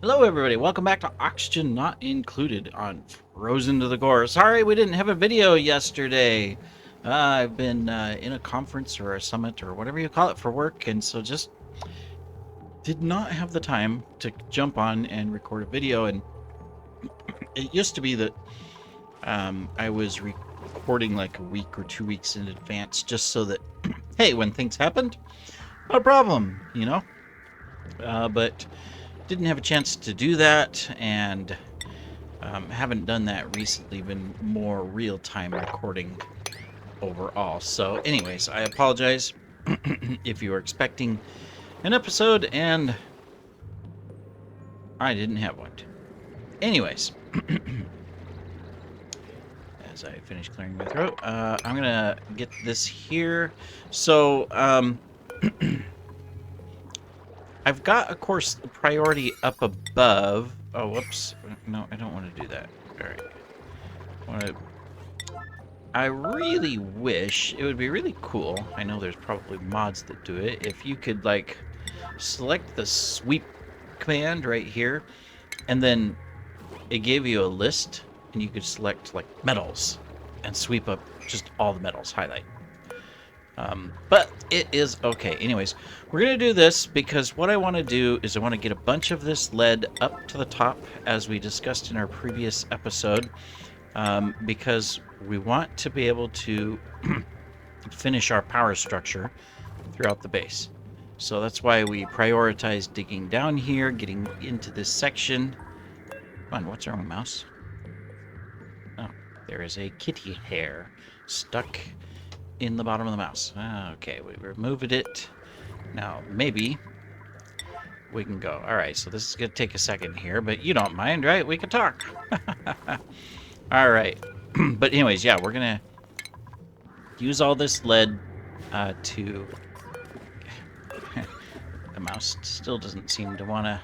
Hello, everybody. Welcome back to Oxygen Not Included on Frozen to the Core. Sorry we didn't have a video yesterday. I've been in a conference or a summit or whatever you call it for work, and so just did not have the time to jump on and record a video. And it used to be that I was recording like a week or 2 weeks in advance just so that, hey, when things happened, no problem, but didn't have a chance to do that, and haven't done that recently, been more real-time recording overall. So anyways, I apologize if you were expecting an episode and I didn't have one. Anyways, as I finish clearing my throat, I'm gonna get this here. So I've got, of course, the priority up above. Oh, whoops. No, I don't want to do that. All right. I really wish it would be really cool. I know there's probably mods that do it. If you could, like, select the sweep command right here, and then it gave you a list, and you could select, like, metals and sweep up just all the metals, highlight. But it is okay. Anyways, we're going to do this because what I want to do is I want to get a bunch of this lead up to the top, as we discussed in our previous episode, because we want to be able to finish our power structure throughout the base. So that's why we prioritize digging down here, getting into this section. Come on, what's wrong, mouse? Oh, there is a kitty hair stuck in the bottom of the mouse. Okay, we removed it. Now, maybe we can go. All right, so this is going to take a second here, but you don't mind, right? We can talk. All right. But anyways, yeah, we're going to use all this lead to... The mouse still doesn't seem to want to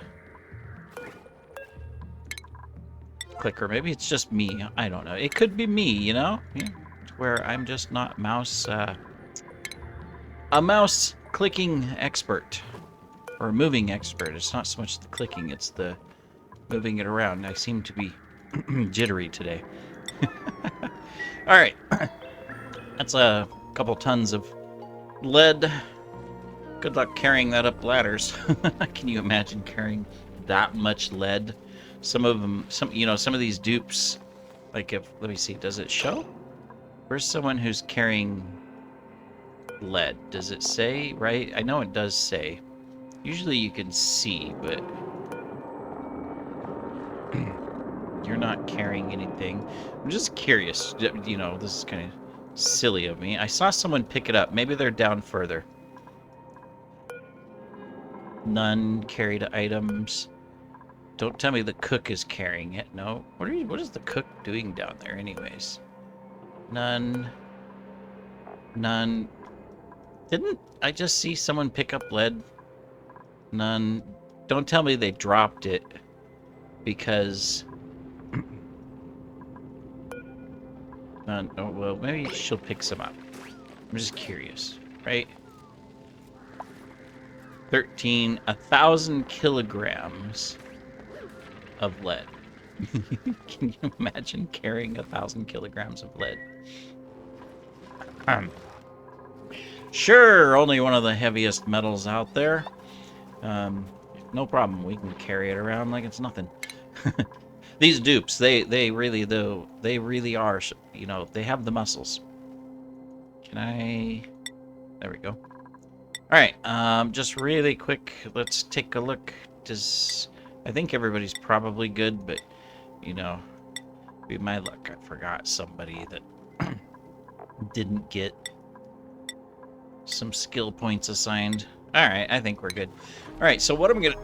click, or maybe it's just me. I don't know. It could be me, you know? Yeah, where I'm just not mouse... a mouse clicking expert. Or moving expert. It's not so much the clicking, it's the moving it around. I seem to be jittery today. All right. That's a couple tons of lead. Good luck carrying that up ladders. Can you imagine carrying that much lead? Some of them, some of these dupes, like let me see, does it show? Where's someone who's carrying lead? Does it say, right? I know it does say. Usually you can see, but you're not carrying anything. I'm just curious. This is kind of silly of me. I saw someone pick it up. Maybe they're down further. None carried items. Don't tell me the cook is carrying it. No. What is the cook doing down there anyways? None. None. Didn't I just see someone pick up lead? None. Don't tell me they dropped it because... None. Oh, well, maybe she'll pick some up. I'm just curious, right? 1,000 kilograms of lead. Can you imagine carrying 1,000 kilograms of lead? Sure, only one of the heaviest metals out there. No problem. We can carry it around like it's nothing. These dupes, they really are, they have the muscles. Can I... There we go. Alright, just really quick, let's take a look. I think everybody's probably good, but, be my luck. I forgot somebody that didn't get some skill points assigned. Alright, I think we're good. Alright, so what I'm gonna...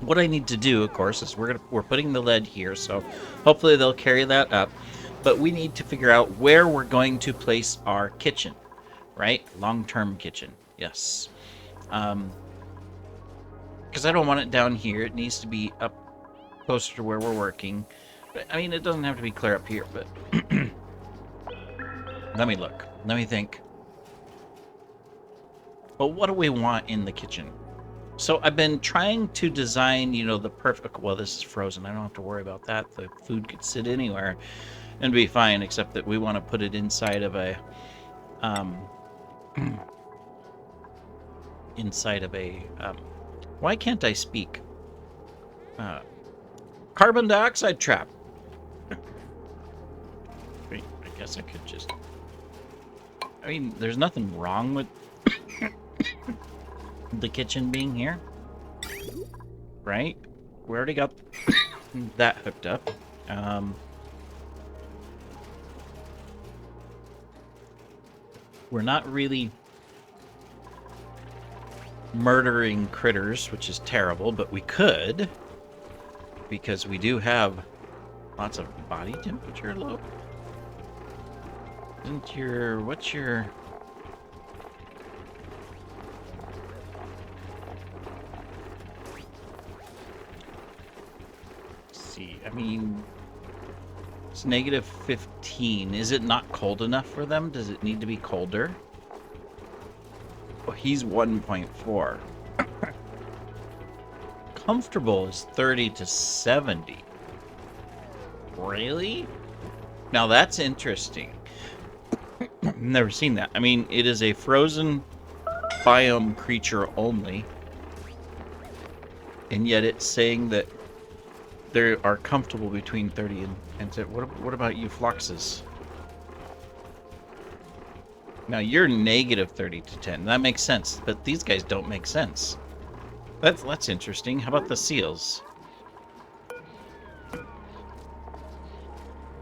What I need to do, of course, is we're putting the lead here, so hopefully they'll carry that up. But we need to figure out where we're going to place our kitchen, right? Long-term kitchen, yes. Because I don't want it down here. It needs to be up closer to where we're working. But, I mean, it doesn't have to be clear up here, but... Let me look. Let me think. But what do we want in the kitchen? So I've been trying to design, the perfect... Well, this is frozen. I don't have to worry about that. The food could sit anywhere and be fine, except that we want to put it inside of a... Um, inside of a... why can't I speak? Carbon dioxide trap. Wait, I guess I could just... I mean, there's nothing wrong with the kitchen being here. Right? We already got that hooked up. We're not really murdering critters, which is terrible, but we could, because we do have lots of body temperature low. Isn't your... what's your... see, I mean, it's negative 15. Is it not cold enough for them? Does it need to be colder? Well, he's 1.4. Comfortable is 30 to 70. Really? Now that's interesting. Never seen that. I mean, it is a frozen biome creature only, and yet it's saying that they are comfortable between 30 and what about you, Floxes? Now you're negative 30 to 10. That makes sense, but these guys don't make sense. That's interesting. How about the seals?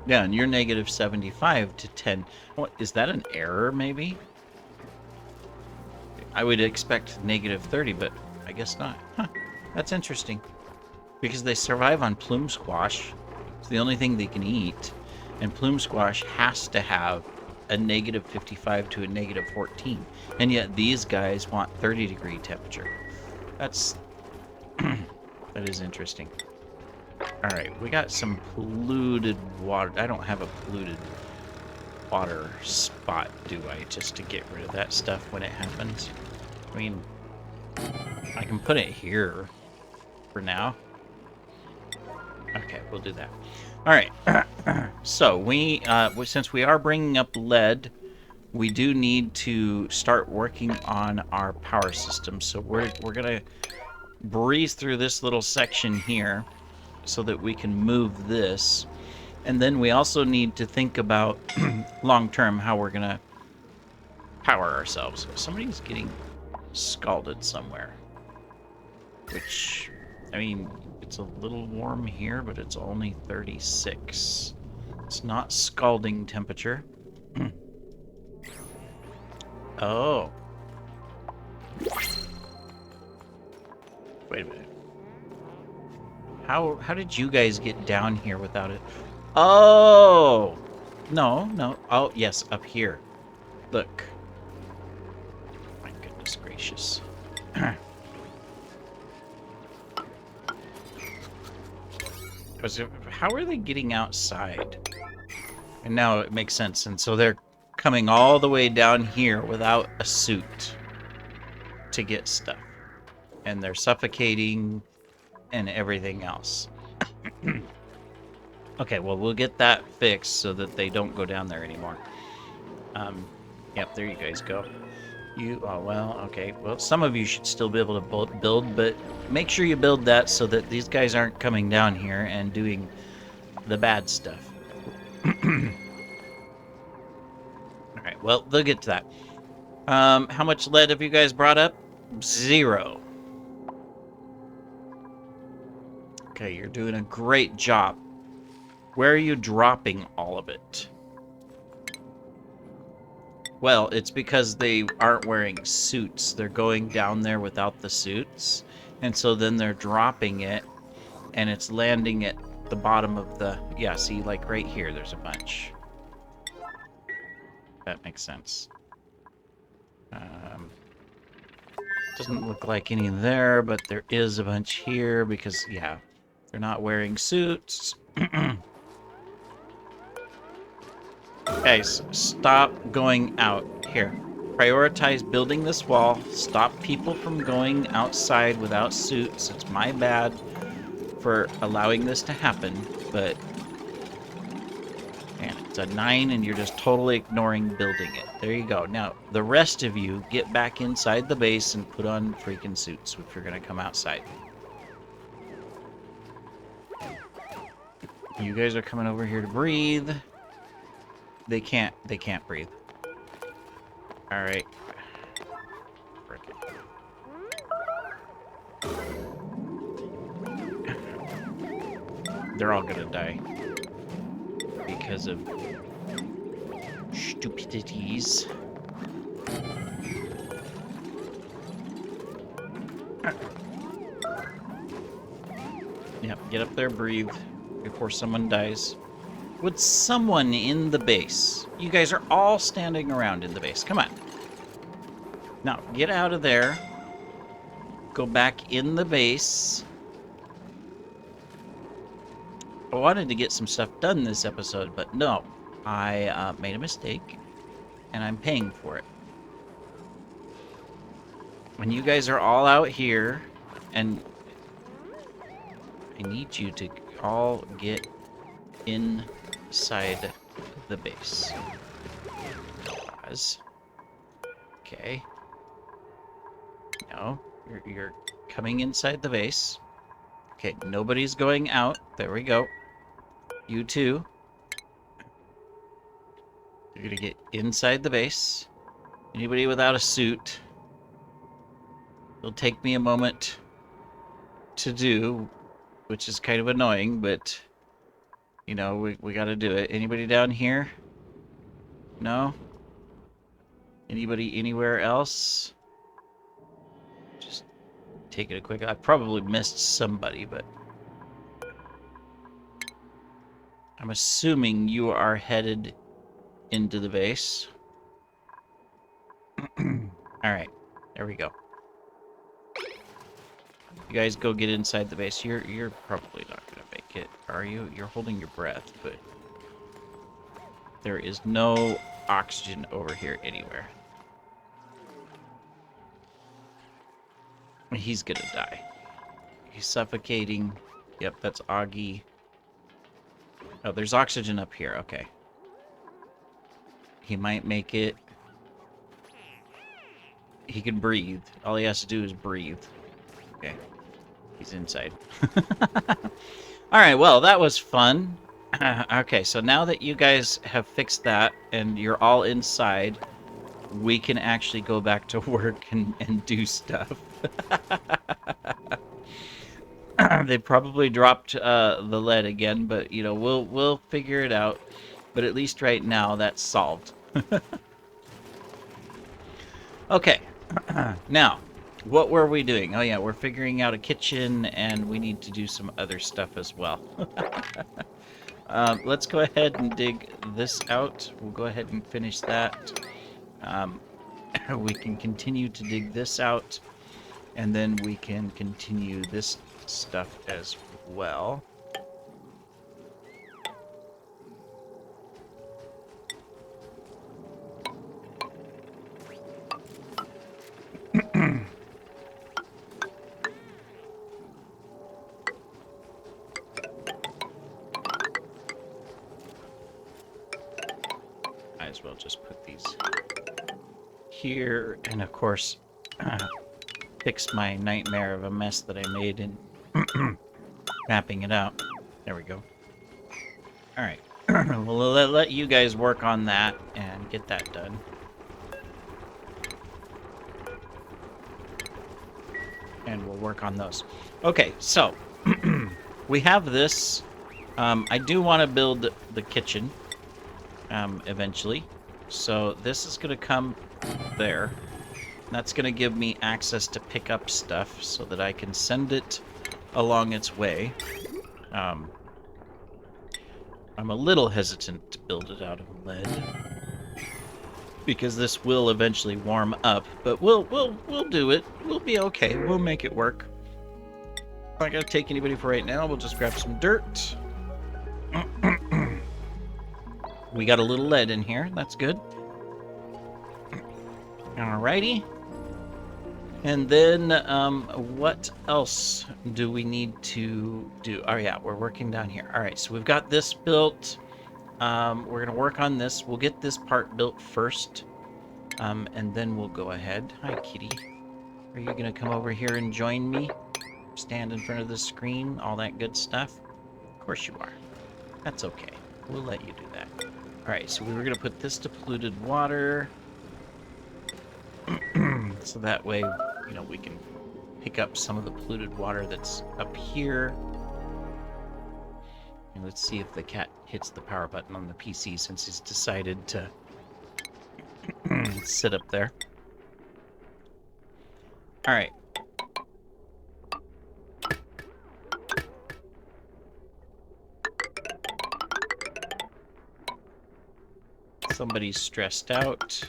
Yeah, and you're negative 75 to 10. What is that, an error maybe? I would expect negative 30, but I guess not. Huh. That's interesting. Because they survive on plume squash. It's the only thing they can eat. And plume squash has to have a negative 55 to a negative 14. And yet these guys want 30-degree temperature. That's... that is interesting. Alright, we got some polluted water. I don't have a polluted water spot, do I? Just to get rid of that stuff when it happens. I mean, I can put it here for now. Okay, we'll do that. All right. So since we are bringing up lead, we do need to start working on our power system. So we're gonna breeze through this little section here so that we can move this, and then we also need to think about long term how we're gonna power ourselves. Somebody's getting scalded somewhere, which, I mean, it's a little warm here, but it's only 36. It's not scalding temperature. Oh. Wait a minute. How did you guys get down here without it? Oh! No. Oh, yes, up here. Look. My goodness gracious. How are they getting outside? And now it makes sense. And so they're coming all the way down here without a suit to get stuff. And they're suffocating and everything else. Okay, well, we'll get that fixed so that they don't go down there anymore. Yep, there you guys go. Oh, well, okay. Well, some of you should still be able to build, but make sure you build that so that these guys aren't coming down here and doing the bad stuff. Alright, well, they'll get to that. How much lead have you guys brought up? 0. Okay, you're doing a great job. Where are you dropping all of it? Well, it's because they aren't wearing suits. They're going down there without the suits. And so then they're dropping it, and it's landing at the bottom of the... Yeah, see, like right here, there's a bunch. That makes sense. Doesn't look like any there, but there is a bunch here because, yeah, they're not wearing suits. Guys, stop going out. Here. prioritize building this wall, stop people from going outside without suits. It's my bad for allowing this to happen, but man, it's a 9 and you're just totally ignoring building it. There you go. Now, the rest of you get back inside the base and put on freaking suits if you're going to come outside. You guys are coming over here to breathe. They can't breathe. All right. Frick it. They're all gonna die because of stupidities. Yep, get up there, breathe before someone dies. Would someone in the base? You guys are all standing around in the base. Come on. Now, get out of there. Go back in the base. I wanted to get some stuff done this episode, but no. I made a mistake, and I'm paying for it. When you guys are all out here, and I need you to all get inside the base. Pause. Okay. No, you're coming inside the base. Okay, nobody's going out. There we go. You too. You're gonna get inside the base. Anybody without a suit, it'll take me a moment to do, which is kind of annoying, but you know, we gotta do it. Anybody down here? No? Anybody anywhere else? Just take it a quick... I probably missed somebody, but... I'm assuming you are headed into the base. Alright, there we go. You guys go get inside the base. You're probably not gonna make it, are you? You're holding your breath, but there is no oxygen over here anywhere. He's gonna die. He's suffocating. Yep, that's Augie. Oh, there's oxygen up here. Okay. He might make it. He can breathe. All he has to do is breathe. Okay. He's inside. Alright, well, that was fun. Okay, so now that you guys have fixed that and you're all inside, we can actually go back to work and do stuff. They probably dropped the lead again, but you know, we'll figure it out. But at least right now that's solved. Okay. Now, what were we doing? Oh yeah, we're figuring out a kitchen and we need to do some other stuff as well. Let's go ahead and dig this out. We'll go ahead and finish that. We can continue to dig this out, and then we can continue this stuff as well. Might as well just put these here, and of course fix my nightmare of a mess that I made in mapping it out. There we go. Alright. We'll let you guys work on that and get that done. And we'll work on those. Okay, so we have this. I do want to build the kitchen eventually. So this is going to come there. That's going to give me access to pick up stuff so that I can send it along its way. I'm a little hesitant to build it out of lead because this will eventually warm up, but we'll do it. We'll be okay. We'll make it work. I'm not gonna take anybody for right now. We'll just grab some dirt. We got a little lead in here. That's good. Alrighty. And then, what else do we need to do? Oh yeah, we're working down here. All right, so we've got this built. We're gonna work on this. We'll get this part built first, and then we'll go ahead. Hi, kitty. Are you gonna come over here and join me? Stand in front of the screen, all that good stuff? Of course you are. That's okay. We'll let you do that. All right, so we were gonna put this to polluted water. So that way, you know, we can pick up some of the polluted water that's up here. And let's see if the cat hits the power button on the PC since he's decided to sit up there. All right. Somebody's stressed out.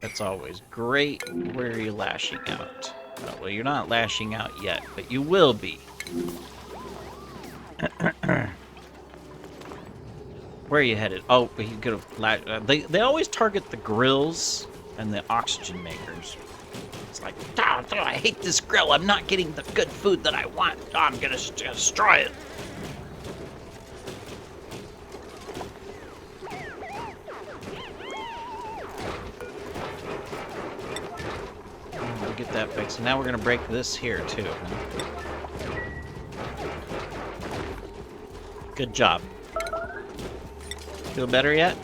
That's always great. Where are you lashing out? Oh, well, you're not lashing out yet, but you will be. Where are you headed? Oh, you could have. They always target the grills and the oxygen makers. It's like, oh, I hate this grill. I'm not getting the good food that I want. Oh, I'm gonna destroy it. We'll get that fixed. Now we're gonna break this here too. Good job. Feel better yet?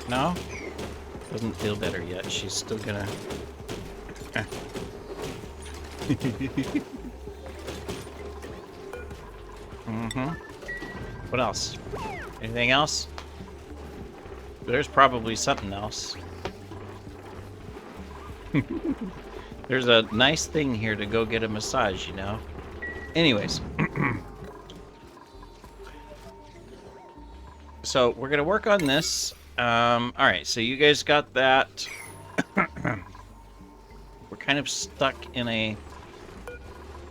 No? Doesn't feel better yet. She's still gonna... What else? Anything else? There's probably something else. There's a nice thing here to go get a massage, you know? Anyways. So, we're gonna work on this. Alright, so you guys got that. We're kind of stuck in a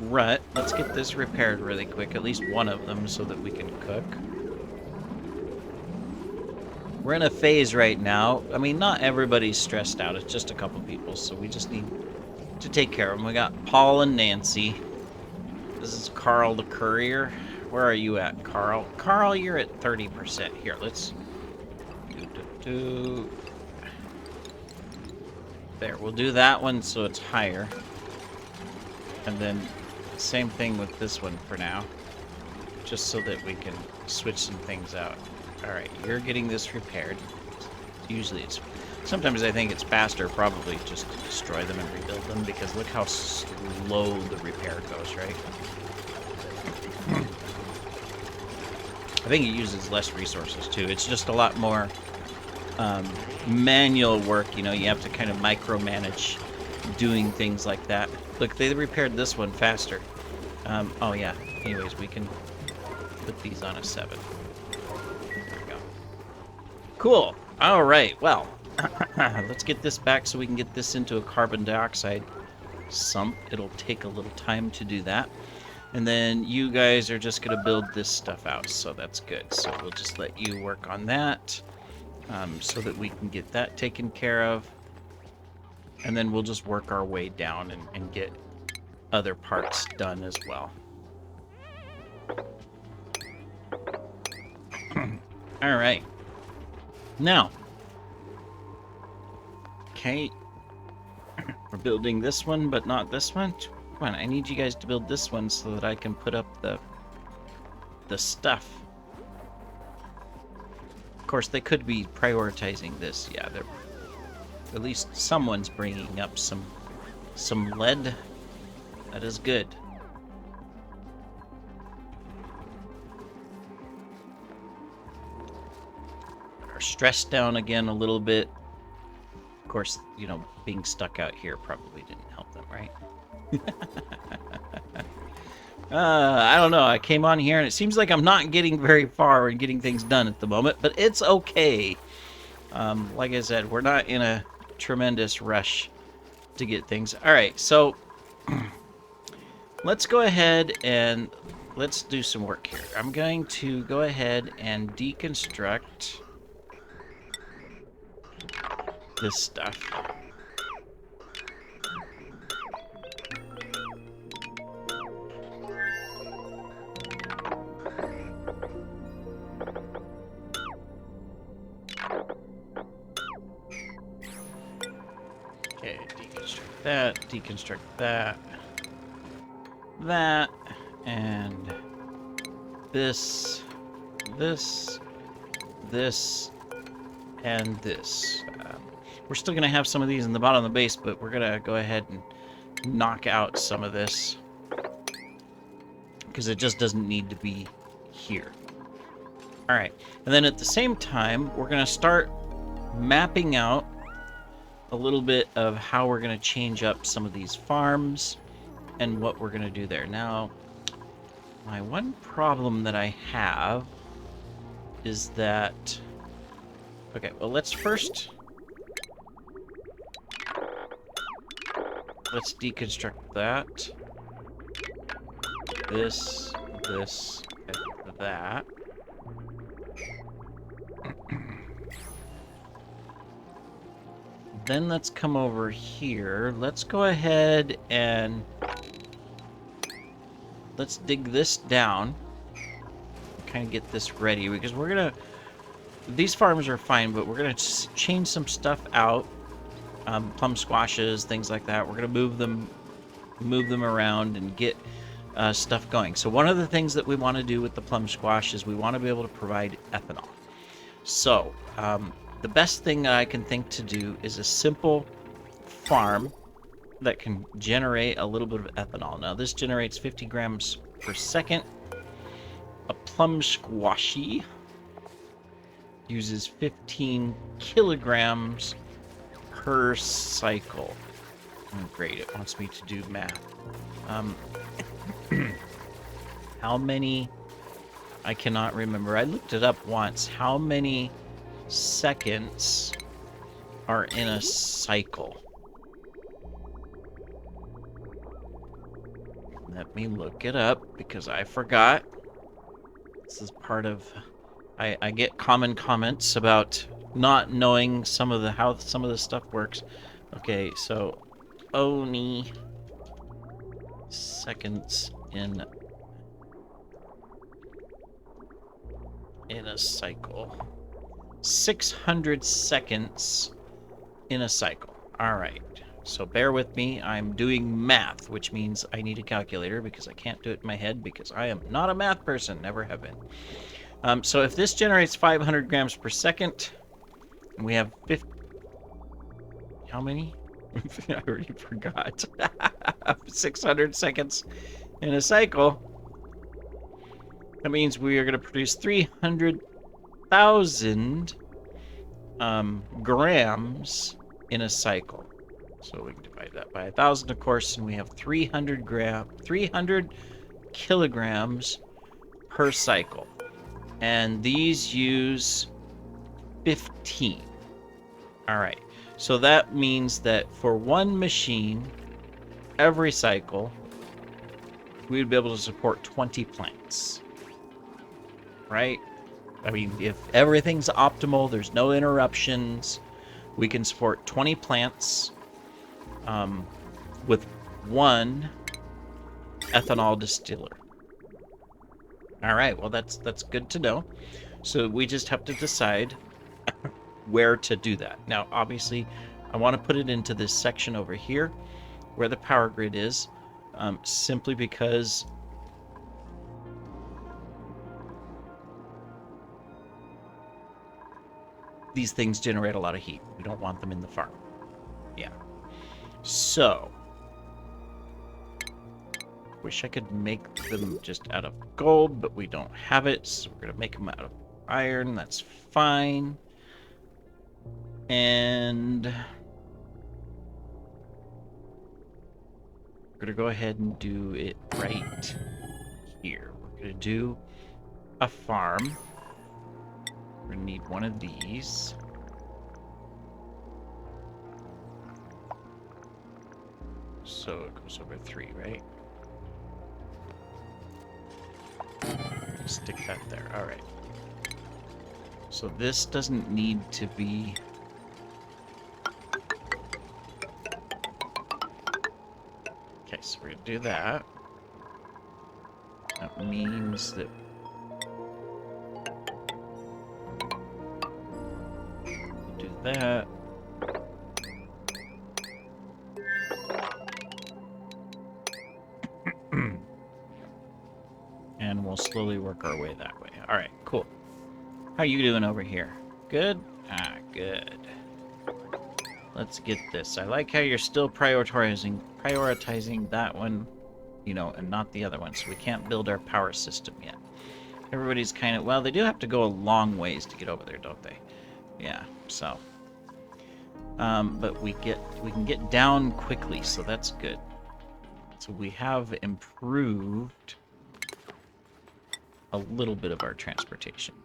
rut. Let's get this repaired really quick, at least one of them, so that we can cook. We're in a phase right now. I mean, not everybody's stressed out. It's just a couple people, so we just need to take care of them. We got Paul and Nancy. This is Carl the courier. Where are you at, Carl? Carl, you're at 30%. Here, let's... There, we'll do that one so it's higher. And then same thing with this one for now. Just so that we can switch some things out. Alright, you're getting this repaired. Usually it's... Sometimes I think it's faster probably just to destroy them and rebuild them, because look how slow the repair goes, right? I think it uses less resources too. It's just a lot more manual work, you know. You have to kind of micromanage doing things like that. Look, they repaired this one faster. Oh yeah, anyways, we can put these on a 7. There we go. Cool. All right, well, let's get this back so we can get this into a carbon dioxide sump. It'll take a little time to do that. And then you guys are just going to build this stuff out, so that's good. So we'll just let you work on that so that we can get that taken care of. And then we'll just work our way down and get other parts done as well. All right. Now, okay, we're building this one, but not this one. Come on, I need you guys to build this one so that I can put up the stuff. Of course, they could be prioritizing this. Yeah, they're at least someone's bringing up some lead. That is good. Are stressed down again a little bit. Of course, you know, being stuck out here probably didn't help them, right? I don't know. I came on here and it seems like I'm not getting very far and getting things done at the moment, but it's okay. Like I said, we're not in a tremendous rush to get things. All right, so let's go ahead and let's do some work here. I'm going to go ahead and deconstruct this stuff. that, deconstruct that, that, and this, this, this, and this. We're still going to have some of these in the bottom of the base, but we're going to go ahead and knock out some of this because it just doesn't need to be here. All right, and then at the same time, we're going to start mapping out a little bit of how we're going to change up some of these farms and what we're going to do there. Now, my one problem that I have is that... Okay, well, let's deconstruct that. This, and that. Then let's come over here. Let's go ahead and let's dig this down. Kind of get this ready because we're gonna... These farms are fine, but we're gonna change some stuff out. Plum squashes, things like that. We're gonna move them around and get stuff going. So one of the things that we want to do with the plum squash is we want to be able to provide ethanol. So the best thing that I can think to do is a simple farm that can generate a little bit of ethanol. Now this generates 50 grams per second. A plum squashy uses 15 kilograms per cycle. Oh, great, it wants me to do math. How many? I cannot remember. I looked it up once. How many seconds are in a cycle? Let me look it up because I forgot. This is part of... I get common comments about not knowing how some of the stuff works. Okay, so Oni seconds in a cycle. 600 seconds in a cycle. All right. So bear with me. I'm doing math, which means I need a calculator because I can't do it in my head because I am not a math person. Never have been. So if this generates 500 grams per second, and we have 50... How many? I already forgot. 600 seconds in a cycle. That means we are going to produce 300,000 grams in a cycle. So we can divide that by 1,000, of course, and we have 300 kilograms per cycle. And these use 15. All right. So that means that for one machine, every cycle, we would be able to support 20 plants. Right? I mean, if everything's optimal, there's no interruptions, we can support 20 plants with one ethanol distiller. All right, well, that's good to know. So we just have to decide where to do that. Now, obviously, I want to put it into this section over here where the power grid is, simply because these things generate a lot of heat. We don't want them in the farm. Yeah. So, wish I could make them just out of gold, but we don't have it, so we're going to make them out of iron. That's fine. And we're going to go ahead and do it right here. We're going to do a farm. We're going to need one of these. So it goes over 3, right? Stick that there. All right. So this doesn't need to be... Okay, so we're going to do that. That means that... do that. And we'll slowly work our way that way. All right, cool. How you doing over here? Good? Ah, good. Let's get this. I like how you're still prioritizing that one, you know, and not the other one. So we can't build our power system yet. Everybody's kind of, well, they do have to go a long ways to get over there, don't they? Yeah, so. But we can get down quickly, so that's good. So we have improved a little bit of our transportation.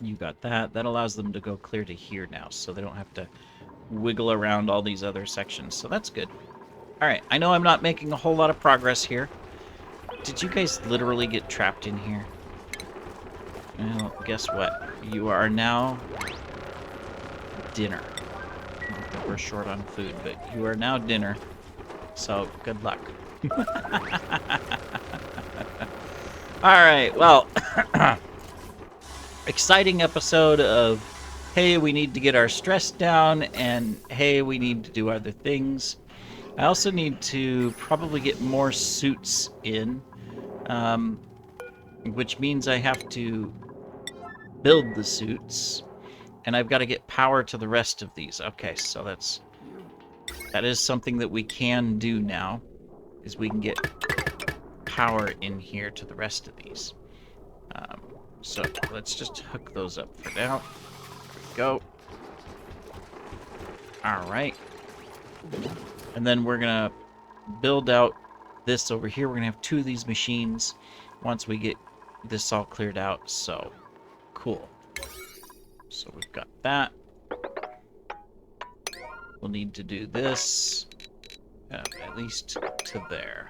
You got that. That allows them to go clear to here now, so they don't have to wiggle around all these other sections. So that's good. All right, I know I'm not making a whole lot of progress here. Did you guys literally get trapped in here? Well, guess what? You are now dinner. Not that we're short on food, but you are now dinner. So, good luck. Alright, well, exciting episode of, hey, we need to get our stress down, and hey, we need to do other things. I also need to probably get more suits in, which means I have to build the suits, and I've got to get power to the rest of these. Okay, so that is something that we can do now, is we can get power in here to the rest of these. So let's just hook those up for now. There we go. All right. And then we're going to build out this over here. We're going to have 2 of these machines once we get this all cleared out. So, cool. So we've got that. We'll need to do this, at least to there.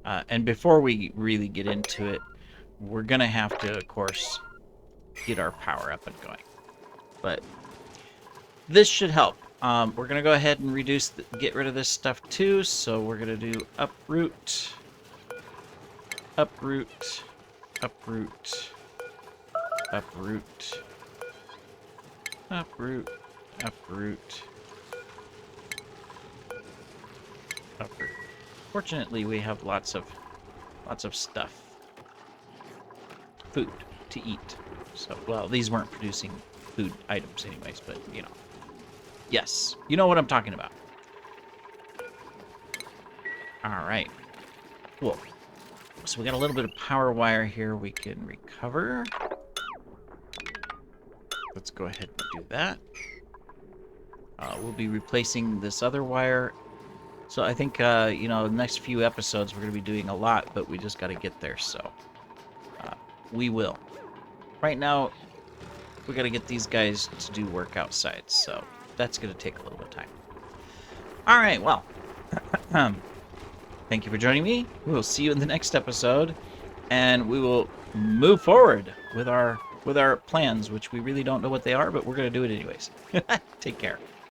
And before we really get into it, we're going to have to, of course, get our power up and going. But this should help. We're going to go ahead and get rid of this stuff too. So we're going to do uproot, uproot, uproot, uproot, uproot, uproot, uproot. Fortunately, we have lots of stuff. Food to eat. So, well, these weren't producing food items anyways, but, you know. Yes, you know what I'm talking about. All right. Cool. So we got a little bit of power wire here we can recover. Let's go ahead and do that. We'll be replacing this other wire. So I think, you know, the next few episodes we're going to be doing a lot, but we just got to get there, so we will. Right now, we got to get these guys to do work outside, so that's going to take a little bit of time. All right, well, thank you for joining me. We will see you in the next episode, and we will move forward with our plans, which we really don't know what they are, but we're going to do it anyways. Take care.